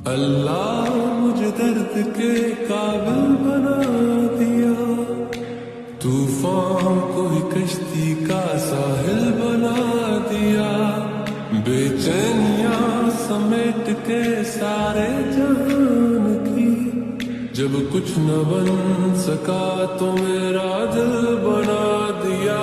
अल्लाह मुझे दर्द के काबिल बना दिया, तूफान को ही कश्ती का साहिल बना दिया। बेचैनियां समेट के सारे जहान की, जब कुछ न बन सका तो मेरा दिल बना दिया।